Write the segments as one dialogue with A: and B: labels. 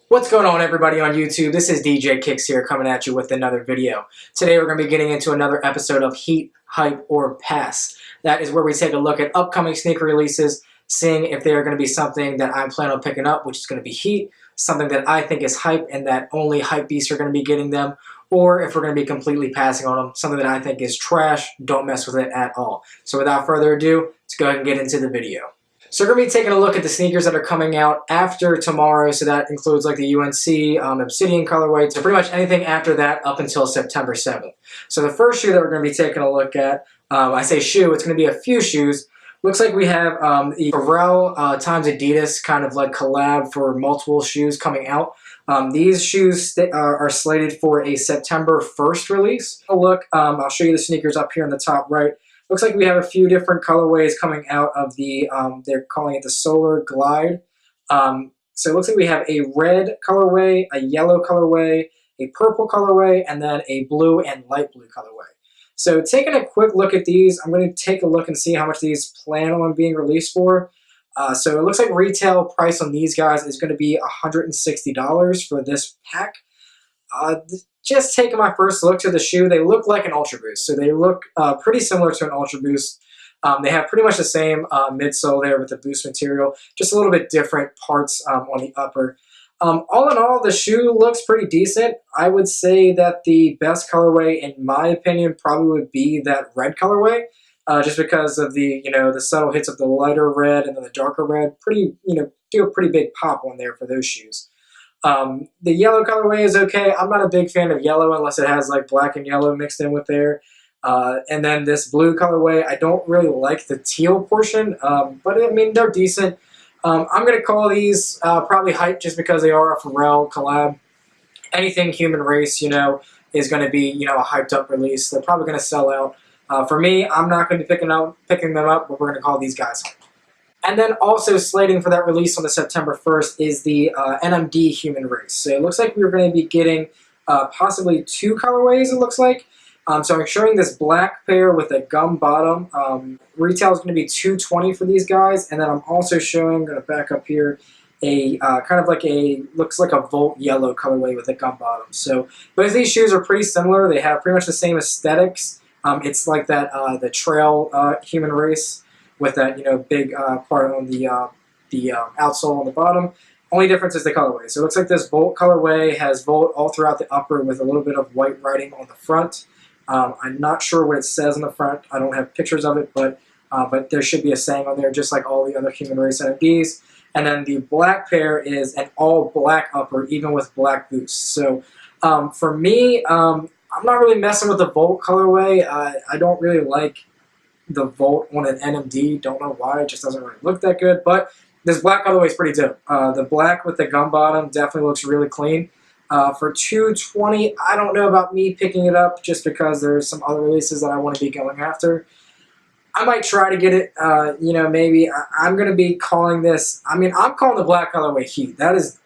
A: What's going on, everybody on YouTube? This is DJKICKS here coming at you with another video. Today we're going to be getting into another episode of Heat, Hype, or Pass. That is where we take a look at upcoming sneaker releases, seeing if they are going to be something that I'm planning on picking up, which is going to be heat, something that I think is hype and that only hype beasts are going to be getting them, or if we're going to be completely passing on them, something that I think is trash, don't mess with it at all. So without further ado, let's go ahead and get into the video. So we're going to be taking a look at the sneakers that are coming out after tomorrow, so that includes like the UNC Obsidian colorway, so pretty much anything after that up until September 7th. So the first shoe that we're going to be taking a look at, I say shoe, it's going to be a few shoes. Looks like we have the Pharrell times Adidas kind of like collab for multiple shoes coming out. These shoes are slated for a September 1st release. Look, I'll show you the sneakers up here in the top right. Looks like we have a few different colorways coming out of the, they're calling it the Solar Glide. So it looks like we have a red colorway, a yellow colorway, a purple colorway, and then a blue and light blue colorway. So taking a quick look at these, I'm going to take a look and see how much these plan on being released for. So it looks like retail price on these guys is going to be $160 for this pack. Just taking my first look to the shoe, they look like an Ultra Boost. So they look pretty similar to an Ultra Boost. They have pretty much the same midsole there with the Boost material, just a little bit different parts on the upper. All in all, the shoe looks pretty decent. I would say that the best colorway, in my opinion, probably would be that red colorway, just because of the, the subtle hits of the lighter red and then the darker red. Pretty, do a pretty big pop on there for those shoes. The yellow colorway is okay. I'm not a big fan of yellow unless it has like black and yellow mixed in with there. And then this blue colorway, I don't really like the teal portion, but I mean, they're decent. I'm going to call these probably hype just because they are a Pharrell collab. Anything human race, is going to be, a hyped up release. They're probably going to sell out. For me, I'm not going to be picking them up, but we're going to call these guys hype. And then also slating for that release on the September 1st is the NMD Human Race. So it looks like we're going to be getting possibly two colorways, it looks like. So I'm showing this black pair with a gum bottom. Retail is going to be $220 for these guys. And then I'm also showing, I'm going to back up here, a kind of like looks like a Volt yellow colorway with a gum bottom. So both of these shoes are pretty similar. They have pretty much the same aesthetics. It's like that, the trail Human Race with that, big part on the outsole on the bottom. Only difference is the colorway. So it looks like this Volt colorway has Volt all throughout the upper with a little bit of white writing on the front. I'm not sure what it says on the front. I don't have pictures of it, but there should be a saying on there, just like all the other Human Race NFDs. And then the black pair is an all black upper, even with black boosts. So for me, I'm not really messing with the Volt colorway. I don't really like the Volt on an NMD. Don't know why. It just doesn't really look that good. But this black colorway is pretty dope. The black with the gum bottom definitely looks really clean. For $220, I don't know about me picking it up just because there's some other releases that I want to be going after. I might try to get it, maybe. I'm going to be calling this, I'm calling the black colorway heat. That is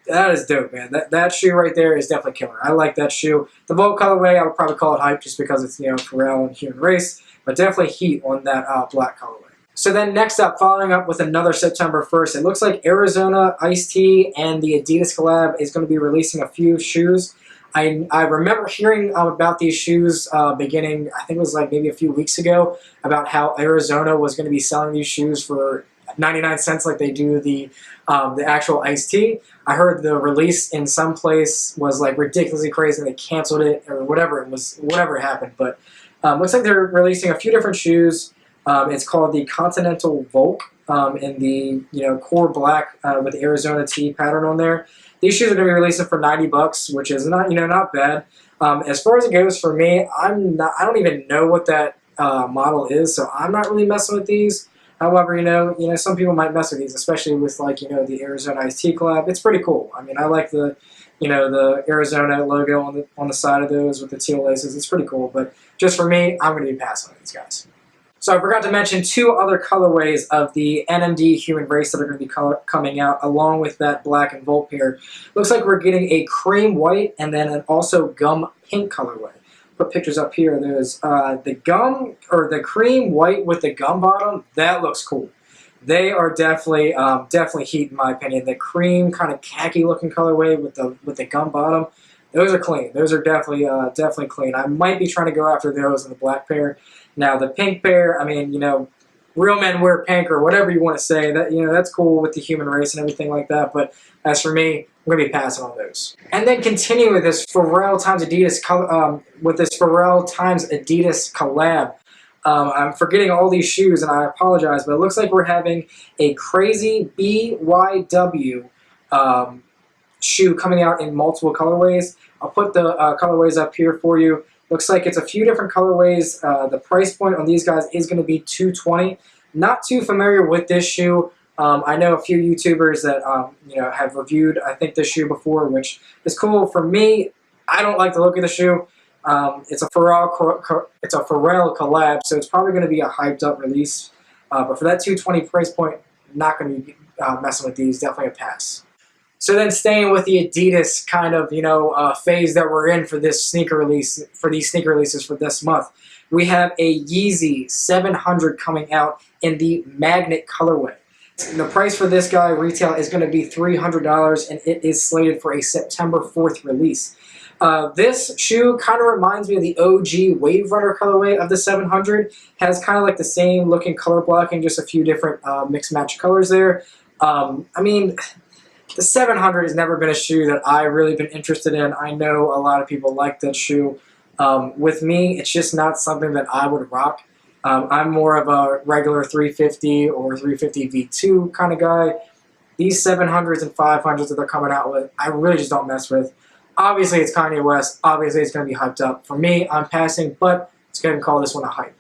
A: dope, man. That shoe right there is definitely killer. I like that shoe. The Volt colorway, I would probably call it hype just because it's, Pharrell and Human Race, but definitely heat on that black colorway. So then next up, following up with another September 1st, it looks like Arizona Ice-T and the Adidas collab is going to be releasing a few shoes. I remember hearing about these shoes beginning, I think it was like maybe a few weeks ago, about how Arizona was going to be selling these shoes for 99 cents like they do the actual Ice-T. I heard the release in some place was like ridiculously crazy and they canceled it or whatever happened. But looks like they're releasing a few different shoes. It's called the Continental Volk in the core black with the Arizona T pattern on there. These shoes are going to be releasing for $90, which is not not bad. As far as it goes for me, I don't even know what that model is, so I'm not really messing with these. However, some people might mess with these, especially with like the Arizona Ice-T collab. It's pretty cool. I like the the Arizona logo on the side of those with the teal laces. It's pretty cool, but just for me, I'm going to be passing on these guys. So I forgot to mention two other colorways of the NMD Human Race that are going to be coming out along with that black and Volt pair. Looks like we're getting a cream white and then an also gum pink colorway. put pictures up here. There's the gum, or the cream white with the gum bottom. That looks cool. They are definitely definitely heat in my opinion. The cream kind of khaki looking colorway with the gum bottom. Those are clean. Those are definitely definitely clean. I might be trying to go after those in the black pair. Now the pink pair, I mean, you know, real men wear pink or whatever you want to say. That, you know, that's cool with the human race and everything like that. But as for me, I'm gonna be passing on those. And then continue with this Pharrell times Adidas collab. I'm forgetting all these shoes, and I apologize, but it looks like we're having a crazy BYW shoe coming out in multiple colorways. I'll put the colorways up here for you. Looks like it's a few different colorways. The price point on these guys is going to be $220. Not too familiar with this shoe. I know a few YouTubers that you know, have reviewed, I think, this shoe before, which is cool. For me, I don't like the look of the shoe. It's a Pharrell collab, so it's probably going to be a hyped up release. But for that $220 price point, not going to be messing with these. Definitely a pass. So then, staying with the Adidas kind of, you know, phase that we're in for this sneaker release, for these sneaker releases for this month, we have a Yeezy 700 coming out in the magnet colorway. The price for this guy retail is going to be $300, and it is slated for a September 4th release. This shoe kind of reminds me of the OG Wave Runner colorway of the 700. Has kind of like the same looking color blocking, just a few different mix match colors there. I mean, the 700 has never been a shoe that I've really been interested in. I know a lot of people like that shoe. With me, it's just not something that I would rock. I'm more of a regular 350 or 350 V2 kind of guy. These 700s and 500s that they're coming out with, I really just don't mess with. Obviously, it's Kanye West. Obviously, it's going to be hyped up. For me, I'm passing, but let's go ahead and call this one a hype.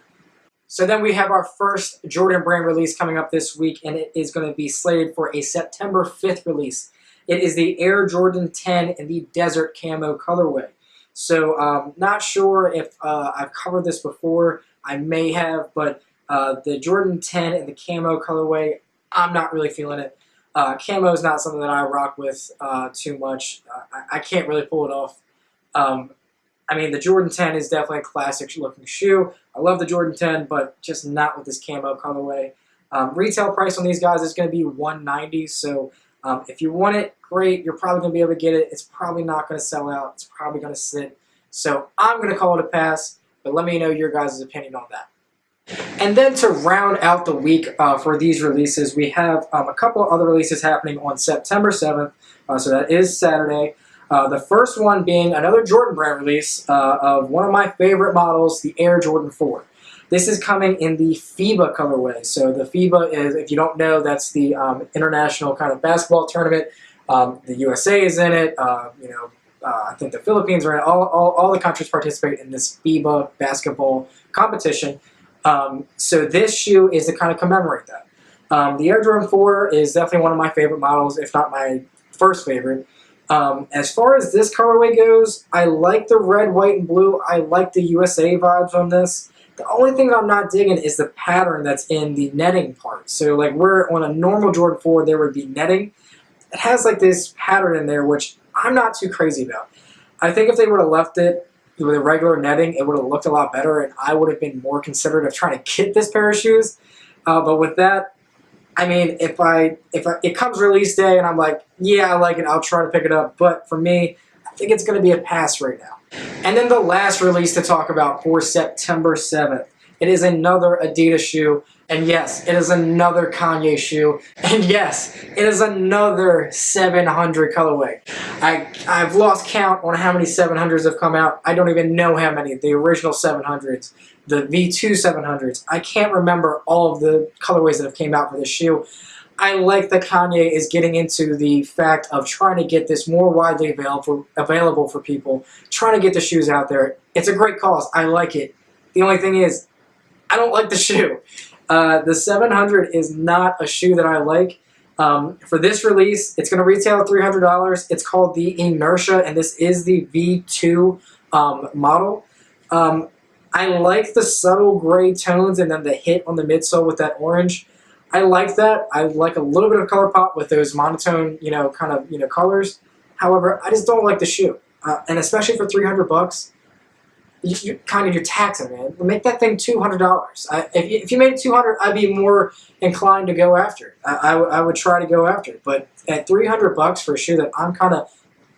A: So then we have our first Jordan brand release coming up this week, and it is going to be slated for a September 5th release. It is the Air Jordan 10 in the Desert Camo colorway. So not sure if I've covered this before. I may have, but the Jordan 10 in the camo colorway, I'm not really feeling it. Camo is not something that I rock with too much. I can't really pull it off. I mean, the Jordan 10 is definitely a classic looking shoe. I love the Jordan 10, but just not with this camo colorway. Retail price on these guys is going to be $190. So if you want it, great. You're probably going to be able to get it. It's probably not going to sell out. It's probably going to sit. So I'm going to call it a pass, but let me know your guys' opinion on that. And then to round out the week for these releases, we have a couple other releases happening on September 7th. So that is Saturday. The first one being another Jordan brand release of one of my favorite models, the Air Jordan 4. This is coming in the FIBA colorway. So the FIBA is, if you don't know, that's the international kind of basketball tournament. The USA is in it. I think the Philippines are in it. All the countries participate in this FIBA basketball competition. So this shoe is to kind of commemorate that. The Air Jordan 4 is definitely one of my favorite models, if not my first favorite. As far as this colorway goes, I like the red, white, and blue. I like the USA vibes on this. The only thing I'm not digging is the pattern that's in the netting part. So like where on a normal Jordan 4 there would be netting, it has like this pattern in there which I'm not too crazy about. I think if they would have left it with a regular netting, it would have looked a lot better, and I would have been more considerate of trying to get this pair of shoes. But with that, I mean, if it comes release day and I'm like, yeah, I like it, I'll try to pick it up. But for me, I think it's going to be a pass right now. And then the last release to talk about for September 7th. It is another Adidas shoe. And yes, it is another Kanye shoe. And yes, it is another 700 colorway. I've lost count on how many 700s have come out. I don't even know how many. The original 700s, the V2 700s. I can't remember all of the colorways that have came out for this shoe. I like that Kanye is getting into the fact of trying to get this more widely available for people, trying to get the shoes out there. It's a great cause. I like it. The only thing is, I don't like the shoe. The 700 is not a shoe that I like. For this release, it's going to retail at $300. It's called the Inertia, and this is the V2 model. I like the subtle gray tones and then the hit on the midsole with that orange. I like that. I like a little bit of color pop with those monotone, colors. However, I just don't like the shoe, and especially for $300. you're taxing, man. Make that thing $200. If you made it $200, I'd be more inclined to go after it. I would try to go after it. But at $300 for a shoe that I'm kind of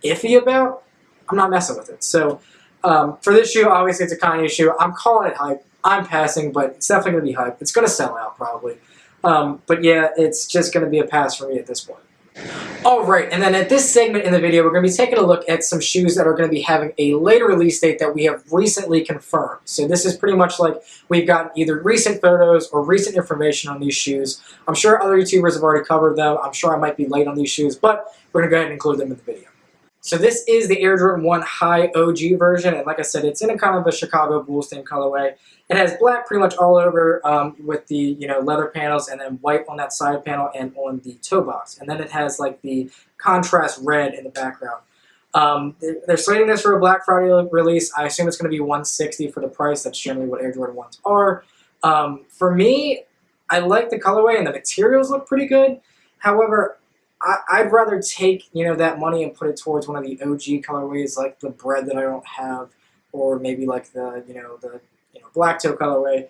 A: iffy about, I'm not messing with it. So for this shoe, obviously it's a Kanye shoe. I'm calling it hype. I'm passing, but it's definitely going to be hype. It's going to sell out probably. But yeah, it's just going to be a pass for me at this point. Alright, and then at this segment in the video, we're going to be taking a look at some shoes that are going to be having a later release date that we have recently confirmed. So this is pretty much like we've gotten either recent photos or recent information on these shoes. I'm sure other YouTubers have already covered them. I'm sure I might be late on these shoes, but we're going to go ahead and include them in the video. So this is the Air Jordan 1 High OG version, and like I said, it's in a kind of a Chicago Bulls themed colorway. It has black pretty much all over with the leather panels, and then white on that side panel and on the toe box. And then it has like the contrast red in the background. They're slating this for a Black Friday release. I assume it's going to be $160 for the price. That's generally what Air Jordan 1s are. For me, I like the colorway and the materials look pretty good. However, I'd rather take that money and put it towards one of the OG colorways, like the bread that I don't have, or maybe like the black toe colorway.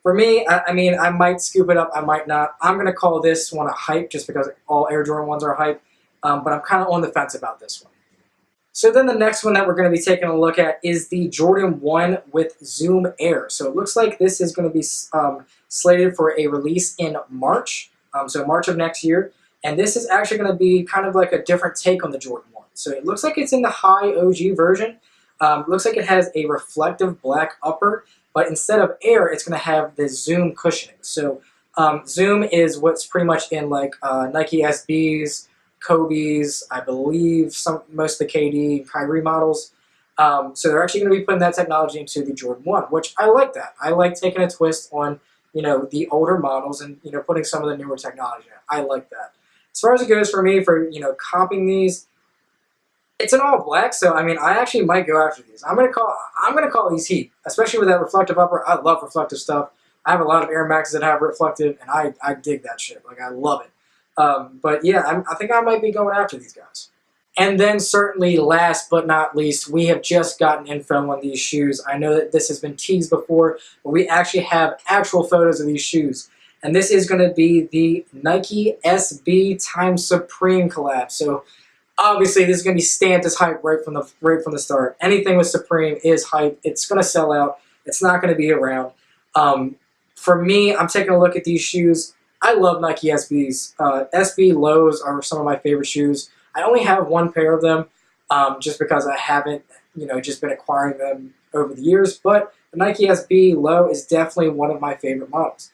A: For me, I mean, I might scoop it up, I might not. I'm gonna call this one a hype just because all Air Jordan 1s are hype, but I'm kind of on the fence about this one. So then the next one that we're going to be taking a look at is the Jordan 1 with Zoom Air. So it looks like this is going to be slated for a release in March, so March of next year. And this is actually going to be kind of like a different take on the Jordan 1. So it looks like it's in the high OG version. Looks like it has a reflective black upper, but instead of air, it's going to have the Zoom cushioning. So Zoom is what's pretty much in like Nike SBs, Kobe's, I believe most of the KD, Kyrie models. So they're actually going to be putting that technology into the Jordan 1, which I like that. I like taking a twist on the older models and putting some of the newer technology in. I like that. As far as it goes for me, for copying these, it's an all black, so I mean, I actually might go after these. I'm gonna call these heat, especially with that reflective upper. I love reflective stuff. I have a lot of Air Maxes that have reflective, and I dig that shit. Like, I love it. But yeah, I think I might be going after these guys. And then certainly last but not least, we have just gotten info on these shoes. I know that this has been teased before, but we actually have actual photos of these shoes. And this is going to be the Nike SB x Supreme collab. So obviously this is going to be stamped as hype right from the start. Anything with Supreme is hype. It's going to sell out. It's not going to be around. For me, I'm taking a look at these shoes. I love Nike SBs. SB lows are some of my favorite shoes. I only have one pair of them just because I haven't just been acquiring them over the years. But the Nike SB low is definitely one of my favorite models.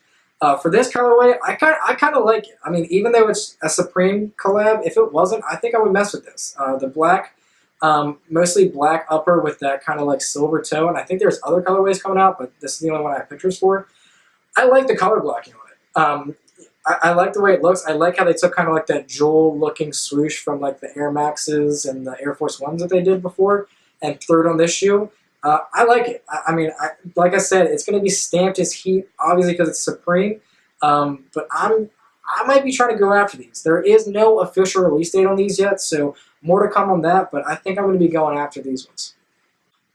A: For this colorway, I kind of like it. I mean, even though it's a Supreme collab, if it wasn't, I think I would mess with this. The black, mostly black upper with that kind of like silver toe, and I think there's other colorways coming out, but this is the only one I have pictures for. I like the color blocking on it. I like the way it looks. I like how they took kind of like that jewel-looking swoosh from like the Air Maxes and the Air Force Ones that they did before and threw it on this shoe. I like it. I mean, like I said, it's going to be stamped as heat, obviously because it's Supreme. But I might be trying to go after these. There is no official release date on these yet, so more to come on that. But I think I'm going to be going after these ones.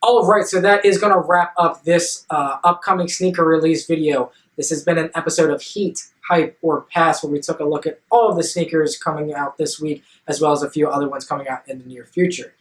A: All right, so that is going to wrap up this upcoming sneaker release video. This has been an episode of Heat, Hype, or Pass, where we took a look at all of the sneakers coming out this week, as well as a few other ones coming out in the near future.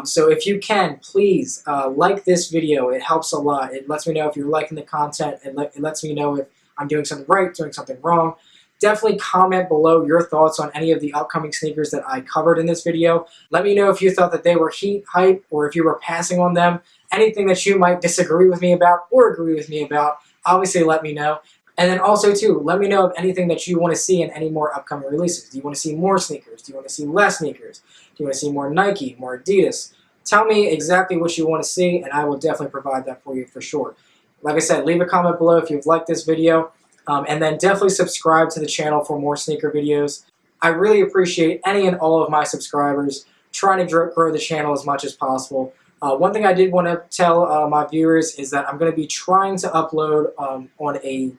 A: So if you can, please like this video. It helps a lot. It lets me know if you're liking the content. It lets me know if I'm doing something right, doing something wrong. Definitely comment below your thoughts on any of the upcoming sneakers that I covered in this video. Let me know if you thought that they were heat, hype, or if you were passing on them. Anything that you might disagree with me about or agree with me about, obviously let me know. And then also, too, let me know of anything that you want to see in any more upcoming releases. Do you want to see more sneakers? Do you want to see less sneakers? Do you want to see more Nike, more ADIDAS? Tell me exactly what you want to see, and I will definitely provide that for you for sure. Like I said, leave a comment below if you've liked this video, and then definitely subscribe to the channel for more sneaker videos. I really appreciate any and all of my subscribers, trying to grow the channel as much as possible. One thing I did want to tell my viewers is that I'm going to be trying to upload on a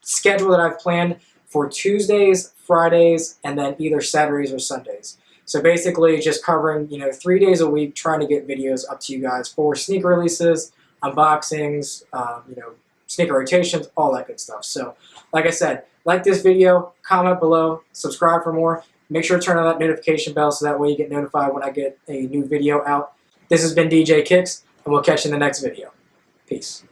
A: schedule that I've planned for Tuesdays, Fridays, and then either Saturdays or Sundays. So basically just covering 3 days a week, trying to get videos up to you guys for sneaker releases, unboxings, sneaker rotations, all that good stuff. So, like I said, like this video, comment below, subscribe for more. Make sure to turn on that notification bell so that way you get notified when I get a new video out. This has been DJ Kicks, and we'll catch you in the next video. Peace.